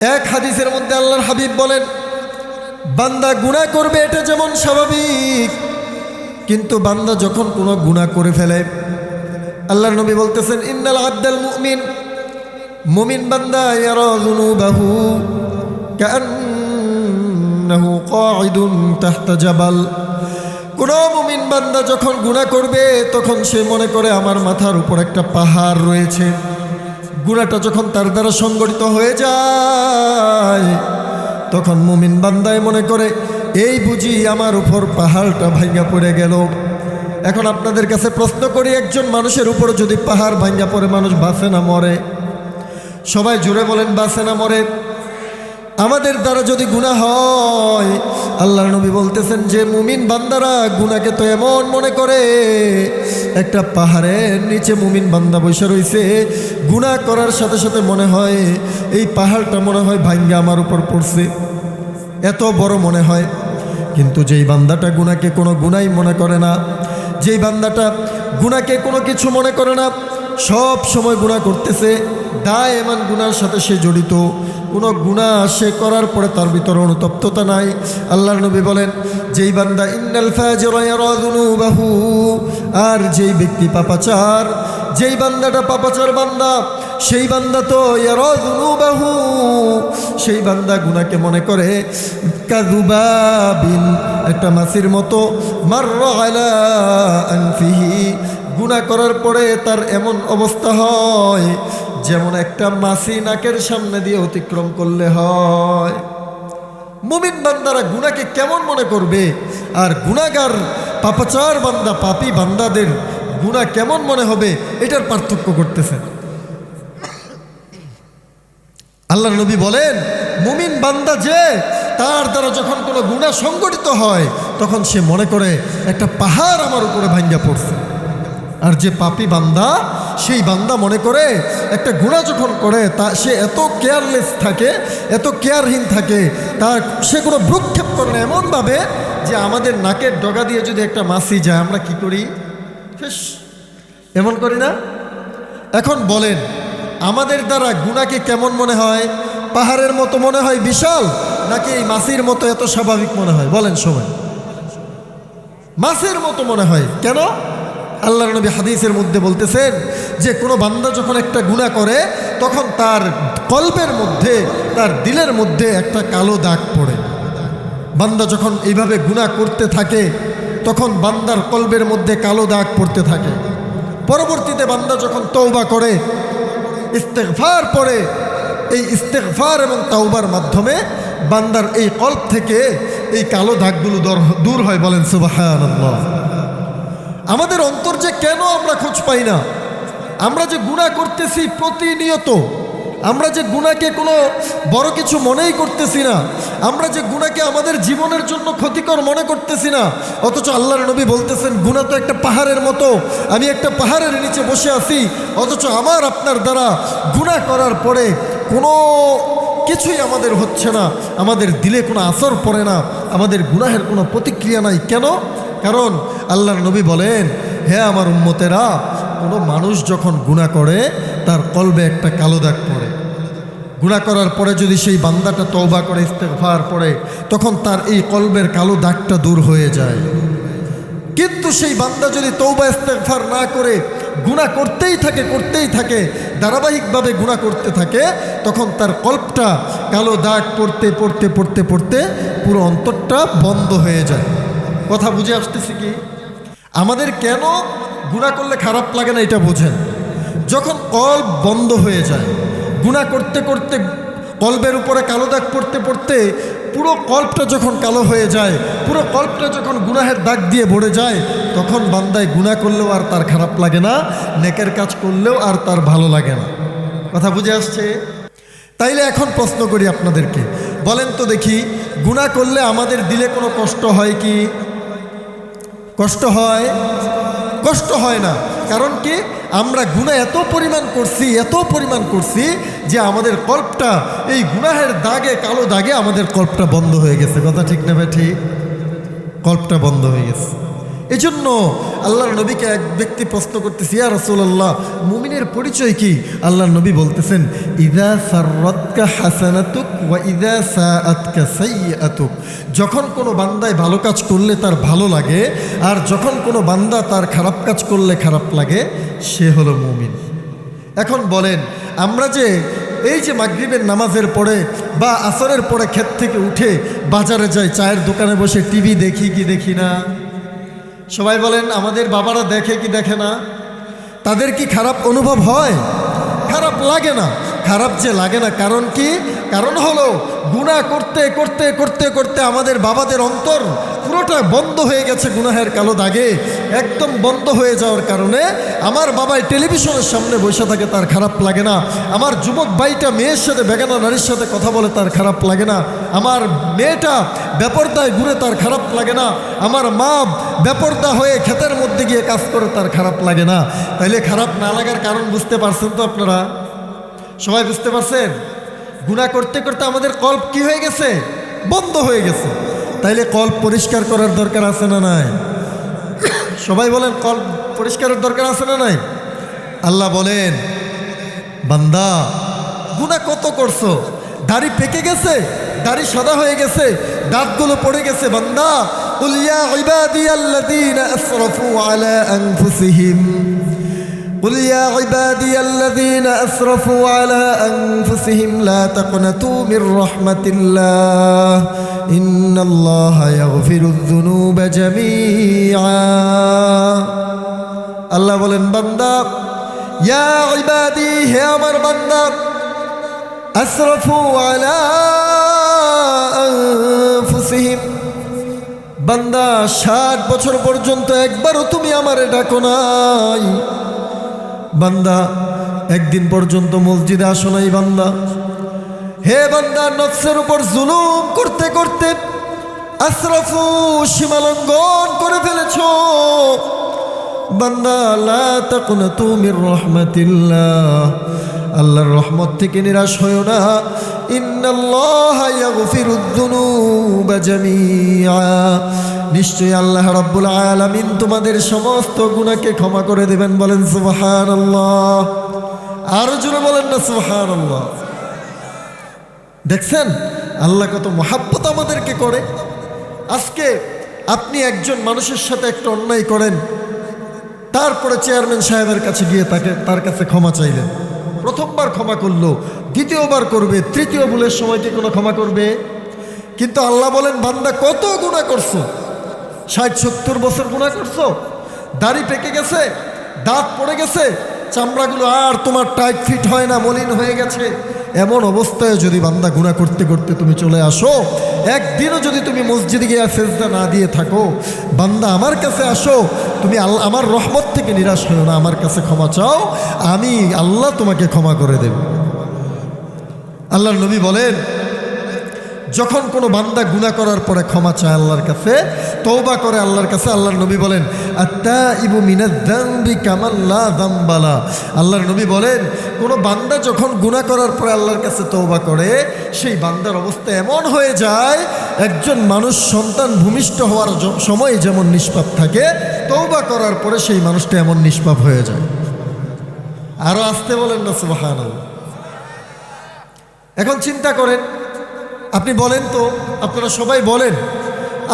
এক হাদিসের মধ্যে আল্লাহর হাবিব বলেন, বান্দা গুনাহ করবে এটা যেমন স্বাভাবিক, কিন্তু বান্দা যখন কোনো গুনাহ করে ফেলে, আল্লাহর নবী বলতেছেন, ইন্নাল আব্দাল মুমিন, মুমিন বান্দা ইয়ারা যুনুবাহু কাআন্নাহু কাঈদুন তাহতা জাবাল। কোন মুমিন বান্দা যখন গুনাহ করবে তখন সে মনে করে আমার মাথার উপর একটা পাহাড় রয়েছে। গুনাহটা যখন তার দ্বারা সংগঠিত হয়ে যায় তখন মুমিন বান্দায় মনে করে এই বুঝি আমার উপর পাহাড়টা ভাঙা পড়ে গেল। এখন আপনাদের কাছে প্রশ্ন করি, একজন মানুষের উপর যদি পাহাড় ভাঙা পড়ে মানুষ বাঁচে না মরে? সবাই জুড়ে বলেন, বাঁচে না মরে? আমাদের দ্বারা যদি গুনাহ হয়, আল্লাহর নবী বলতেছেন যে মুমিন বান্দারা গুনাহকে তো এমন মনে করে একটা পাহাড়ের নিচে মুমিন বান্দা বসে রয়েছে, গুনাহ করার সাথে সাথে মনে হয় এই পাহাড়টা মনে হয় ভাঙ্গা আমার উপর পড়ছে, এত বড় মনে হয়। কিন্তু যেই বান্দাটা গুনাহকে কোনো গুনাহই মনে করে না, যেই বান্দাটা গুনাহকে কোনো কিছু মনে করে না, সব সময় গুনাহ করতেছে, দায়মান গুনার সাথে সে জড়িত, কোনো গুনাহ সে করার পরে তার ভিতরে অনুতপ্ততা নাই। আল্লাহর নবী বলেন, যেই বান্দা ইন্নাল ফাজিরা ইয়ারা যুনুবাহু, আর যেই ব্যক্তি পাপাচার, যেই বান্দাটা পাপাচার বান্দা, সেই বান্দা তো ইয়ারা যুনুবাহু, সেই বান্দা গুনাহকে মনে করে কাযুবাবিন, একটা মাছির মতো, মাররা আলা আনফিহি, গুনাহ করার পরে তার এমন অবস্থা হয় যেমন একটা মাছি নাকের সামনে দিয়ে অতিক্রম করলে হয়। মুমিন বান্দারা গুনাহকে কেমন মনে করবে, আর গুনাহগার পাপাচার বান্দা, পাপী বান্দাদের গুনাহ কেমন মনে হবে, এটার পার্থক্য করতেছেন। আল্লাহর নবী বলেন, মুমিন বান্দা যে তার দ্বারা যখন কোনো গুনাহ সংগঠিত হয় তখন সে মনে করে একটা পাহাড় আমার উপরে ভাঙ্গা পড়ছে। আর যে পাপী বান্দা, সেই বান্দা মনে করে একটা গুনাহ যখন করে তা সে এত কেয়ারলেস থাকে, এত কেয়ারহীন থাকে, তার সে কোনো ভ্রুক্ষেপ করে না, এমনভাবে যে আমাদের নাকের ডগা দিয়ে যদি একটা মাছি যায় আমরা কি করি, ফেস, এমন করি না? এখন বলেন, আমাদের দ্বারা গুনাহকে কেমন মনে হয়? পাহাড়ের মতো মনে হয় বিশাল, নাকি এই মাছির মতো এত স্বাভাবিক মনে হয়? বলেন সবাই। মাছের মতো মনে হয়। কেন? আল্লাহর নবী হাদিসের মধ্যে বলতেছেন যে কোনো বান্দা যখন একটা গুনাহ করে তখন তার কলবের মধ্যে, তার দিলের মধ্যে একটা কালো দাগ পড়ে। বান্দা যখন এইভাবে গুনাহ করতে থাকে তখন বান্দার কলবের মধ্যে কালো দাগ পড়তে থাকে। পরবর্তীতে বান্দা যখন তওবা করে, ইস্তেগফার পড়ে, এই ইস্তেগফার এবং তাওবার মাধ্যমে বান্দার এই কলব থেকে এই কালো দাগগুলো দূর হয়। বলেন সুবহানাল্লাহ। আমাদের অন্তর যে কেন আমরা খোঁজ পাই না? আমরা যে গুনাহ করতেছি প্রতিনিয়ত, আমরা যে গুনাহকে কোনো বড় কিছু মনেই করতেছি না, আমরা যে গুনাহকে আমাদের জীবনের জন্য ক্ষতিকর মনে করতেছি না, অথচ আল্লাহর নবী বলতেছেন গুনাহ তো একটা পাহাড়ের মতো, আমি একটা পাহাড়ের নিচে বসে আছি, অথচ আমার আপনার দ্বারা গুনাহ করার পরে কোনো কিছুই আমাদের হচ্ছে না, আমাদের দিলে কোনো আসর পড়ে না, আমাদের গুনাহের কোনো প্রতিক্রিয়া নাই। কেন? কারণ আল্লাহর নবী বলেন, হে আমার উম্মতেরা, কোনো মানুষ যখন গুনাহ করে তার কলবে একটা কালো দাগ পড়ে। গুনাহ করার পরে যদি সেই বান্দাটা তওবা করে, ইস্তেগফার পড়ে, তখন তার এই কলবের কালো দাগটা দূর হয়ে যায়। কিন্তু সেই বান্দা যদি তওবা ইস্তেগফার না করে গুনাহ করতেই থাকে, ধারাবাহিকভাবে গুনাহ করতে থাকে, তখন তার কলবটা কালো দাগ পড়তে পুরো অন্তরটা বন্ধ হয়ে যায়। কথা বুঝে আসতেছি কি? আমাদের কেন গুনাহ করলে খারাপ লাগে না এটা বোঝেন। যখন কলব বন্ধ হয়ে যায়, গুনাহ করতে কলবের উপরে কালো দাগ পড়তে পুরো কলবটা যখন কালো হয়ে যায়, পুরো কলবটা যখন গুনাহের দাগ দিয়ে ভরে যায়, তখন বান্দায় গুনাহ করলেও আর তার খারাপ লাগে না, নেকের কাজ করলেও আর তার ভালো লাগে না। কথা বুঝে আসছে? তাইলে এখন প্রশ্ন করি আপনাদেরকে, বলেন তো দেখি, গুনাহ করলে আমাদের দিলে কোনো কষ্ট হয় কি? কষ্ট হয়? কষ্ট হয় না। কারণ কি? আমরা গুনাহ এত পরিমাণ করছি যে আমাদের কল্পটা এই গুনাহের দাগে, কালো দাগে আমাদের কল্পটা বন্ধ হয়ে গেছে। কথা ঠিক না ভাই? ঠিক, কল্পটা বন্ধ হয়ে গেছে। এজন্য আল্লাহর নবীকে এক ব্যক্তি প্রশ্ন করতেছে, ইয়া রাসূলুল্লাহ, মুমিনের পরিচয় কি? আল্লাহর নবী বলতেছেন, ইযা সাররাতকা হাসানাতুক ওয়া ইযা সাআতকা সাইয়্যাতুক। যখন কোনো বান্দায় ভালো কাজ করলে তার ভালো লাগে, আর যখন কোনো বান্দা তার খারাপ কাজ করলে খারাপ লাগে, সে হলো মুমিন। এখন বলেন, আমরা যে এই যে মাগরিবের নামাজের পরে বা আসরের পরে ক্ষেত থেকে উঠে বাজারে যাই, চায়ের দোকানে বসে টিভি দেখি কি দেখি না? সবাই বলেন, আমাদের বাবারা দেখে কি দেখে না? তাদের কি খারাপ অনুভব হয়? খারাপ লাগে না। খারাপ যে লাগে না কারণ কি? কারণ হলো গুনাহ করতে করতে করতে করতে আমাদের বাবাদের অন্তর পুরোটা বন্ধ হয়ে গেছে গুনাহের কালো দাগে। একদম বন্ধ হয়ে যাওয়ার কারণে আমার বাবাই টেলিভিশনের সামনে বসে থাকে, তার খারাপ লাগে না। আমার যুবক ভাইটা মেয়ের সাথে বেগানা নারীর সাথে কথা বলে, তার খারাপ লাগে না। আমার মেয়েটা বেপরদায় ঘুরে, তার খারাপ লাগে না। আমার মা বেপরদা হয়ে ক্ষেতের মধ্যে গিয়ে কাজ করে, তার খারাপ লাগে না। তাইলে খারাপ না লাগার কারণ বুঝতে পারছেন তো আপনারা? সবাই বুঝতে পারছেন? গুনাহ করতে করতে আমাদের কল্প কি হয়ে গেছে? বন্ধ হয়ে গেছে। তাইলে কল্প পরিষ্কার করার দরকার আছে না নাই? সবাই বলেন, কল্প পরিষ্কারের দরকার আছে না নাই? আল্লাহ বলেন, বান্দা গুনাহ কত করছো, দাড়ি পেকে গেছে, দাড়ি সাদা হয়ে গেছে, দাঁতগুলো পড়ে গেছে, বান্দা কুল ইয়া ইবাদিয়াল্লাযীনা আসরাফু আলা আনফুসিহিম قل يا عبادي الذين أسرفوا على أنفسهم لا تقنطوا من رحمة الله إن الله يغفر الذنوب جميعا। আল্লাহ বলেন, বান্দা, ইয়া ইবাদি, হে আমার বান্দা, আসরাফু আলা আনফুসিহিম, বান্দা 60 বছর পর্যন্ত একবারও তুমি আমারে ডাকো নাই। বান্দা একদিন পর্যন্ত মসজিদে আসো নাই। বান্দা, হে বান্দা, নফসের উপর জুলুম করতে করতে আসরাফু, সীমালঙ্ঘন করে ফেলেছো। বান্দা, লা তাকুনাতু মির রাহমাতিল্লাহ, আল্লাহর রহমত থেকে নিরাশ হয়ো না। ইন্নাল্লাহা ইয়াগফিরুদ যুনুবা জামিআ, নিশ্চয়ই আল্লাহ রাব্বুল আলামিন তোমাদের সমস্ত গুনাহকে ক্ষমা করে দেবেন। বলেন সুবহানাল্লাহ। আরো জোরে বলেন না সুবহানাল্লাহ। দেখছেন আল্লাহ কত মহাব্বত আমাদেরকে করে। আজকে আপনি একজন মানুষের সাথে একটা অন্যায় করেন, তারপরে চেয়ারম্যান সাহেবের কাছে গিয়ে তার কাছে ক্ষমা চাইলেন। প্রথমবার ক্ষমা করলো, দ্বিতীয়বার করবে, তৃতীয় ভুলের সময় কি কোনো ক্ষমা করবে? কিন্তু আল্লাহ বলেন, বান্দা কত গুনাহ করছো, 60-70 বছর গুনাহ করছো, দাড়ি পেকে গেছে, দাঁত পড়ে গেছে, চামড়াগুলো আর তোমার টাইট ফিট হয় না, মলিন হয়ে গেছে। এমন অবস্থায় যদি বান্দা গুনাহ করতে করতে তুমি চলে আসো, একদিনও যদি তুমি মসজিদে গিয়ে সেজদা না দিয়ে থাকো, বান্দা আমার কাছে আসো, তুমি আমার রহমত থেকে নিরাশ হও না, আমার কাছে ক্ষমা চাও, আমি আল্লাহ তোমাকে ক্ষমা করে দেব। আল্লাহর নবী বলেন, যখন কোনো বান্দা গুনাহ করার পরে ক্ষমা চায় আল্লাহর কাছে, তওবা করে আল্লাহর কাছে, আল্লাহর নবী বলেন, আত্তাইবু মিনাজ যামবি কামান লা যামবা লা। আল্লাহর নবী বলেন, কোনো বান্দা যখন গুনাহ করার পরে আল্লাহর কাছে তওবা করে, সেই বান্দার অবস্থা এমন হয়ে যায়, একজন মানুষ সন্তান ভূমিষ্ঠ হওয়ার সময় যেমন নিষ্পাপ থাকে, তওবা করার পরে সেই মানুষটা এমন নিষ্পাপ হয়ে যায়। আরো আসতে বলেন না সুবহানাল্লাহ। এখন চিন্তা করেন, আপনি বলেন তো, আপনারা সবাই বলেন,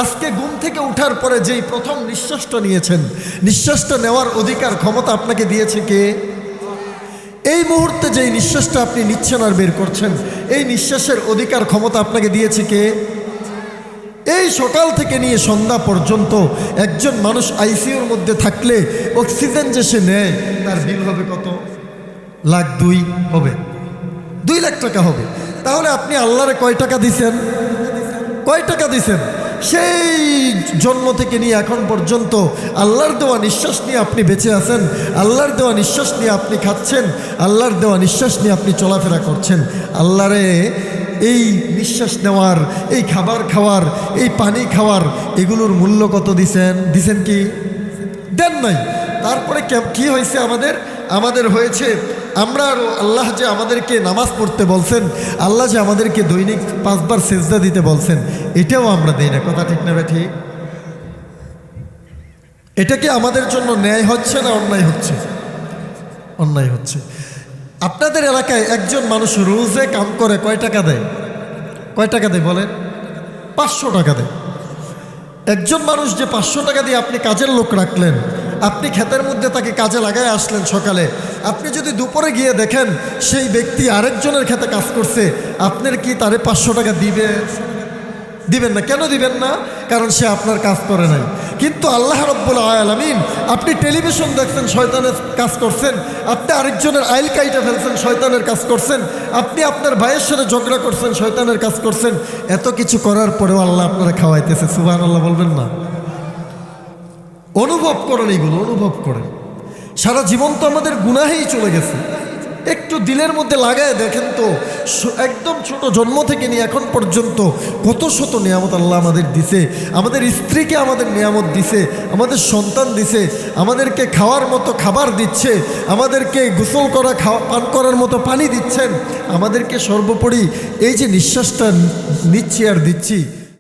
আজকে ঘুম থেকে উঠার পরে যেই প্রথম নিঃশ্বাসটা নিয়েছেন, নিঃশ্বাসটা নেওয়ার অধিকার ক্ষমতা আপনাকে দিয়েছে কে? এই মুহূর্তে যেই নিঃশ্বাসটা আপনি নিচ্ছেন আর বের করছেন, এই নিঃশ্বাসের অধিকার ক্ষমতা আপনাকে দিয়েছে কে? এই সকাল থেকে নিয়ে সন্ধ্যা পর্যন্ত একজন মানুষ আইসিইউর মধ্যে থাকলে অক্সিজেন যে সে নেয়, তার বিল হবে কত? 1,02,000 হবে, 2 লাখ টাকা হবে। তাহলে আপনি আল্লাহরে কয় টাকা দিছেন? কয় টাকা দিছেন? সেই জন্ম থেকে নিয়ে এখন পর্যন্ত আল্লাহর দেওয়া নিঃশ্বাস নিয়ে আপনি বেঁচে আছেন, আল্লাহর দেওয়া নিঃশ্বাস নিয়ে আপনি খাচ্ছেন, আল্লাহর দেওয়া নিঃশ্বাস নিয়ে আপনি চলাফেরা করছেন। আল্লাহরে এই নিঃশ্বাস নেওয়ার, এই খাবার খাওয়ার, এই পানি খাওয়ার, এগুলোর মূল্য কত দিছেন? দিছেন কি? দেন নাই। তারপরে কি হয়েছে আমাদের হয়েছে, আমরা আল্লাহ যে আমাদেরকে নামাজ পড়তে বলছেন, আল্লাহ যে আমাদেরকে দৈনিক 5 বার সেজদা দিতে বলছেন, এটাও আমরা দেই না। কথা ঠিক না ঠিক? এটা কি আমাদের জন্য ন্যায় হচ্ছে না অন্যায় হচ্ছে? অন্যায় হচ্ছে। আপনাদের এলাকায় একজন মানুষ রোজে কাম করে কয় টাকা দেয়? কয় টাকা দেয় বলেন? 500 টাকা দেয়। একজন মানুষ যে 500 টাকা দিয়ে আপনি কাজের লোক রাখলেন, আপনি ক্ষেতের মধ্যে তাকে কাজে লাগায় আসলেন সকালে, আপনি যদি দুপুরে গিয়ে দেখেন সেই ব্যক্তি আরেকজনের ক্ষেতে কাজ করছে, আপনার কি তারে 500 টাকা দিবেন না? কেন দিবেন না? কারণ সে আপনার কাজ করে নাই। কিন্তু আল্লাহ রাব্বুল আলামিন, আপনি টেলিভিশন দেখছেন, শয়তানের কাজ করছেন, আপনি আরেকজনের আইল কাইটা ফেলছেন, শয়তানের কাজ করছেন, আপনি আপনার ভাইয়ের সাথে ঝগড়া করছেন, শয়তানের কাজ করছেন। এত কিছু করার পরেও আল্লাহ আপনারা খাওয়াইতেছে। সুবহানাল্লাহ বলবেন না? অনুভব করেন, এইগুলো অনুভব করেন। সারা জীবন তো আমাদের গুনাহেই চলে গেছে। একটু দিলের মধ্যে লাগায় দেখেন তো, একদম ছোট জন্ম থেকে নিয়ে এখন পর্যন্ত কত শত নিয়ামত আল্লাহ আমাদের দিছে। আমাদের স্ত্রীকে আমাদের নিয়ামত দিছে, আমাদের সন্তান দিছে, আমাদেরকে খাওয়ার মতো খাবার দিচ্ছে, আমাদেরকে গোসল করা পান করার মতো পানি দিচ্ছেন, আমাদেরকে সর্বোপরি এই যে নিঃশ্বাসটা নিচ্ছি আর দিচ্ছি,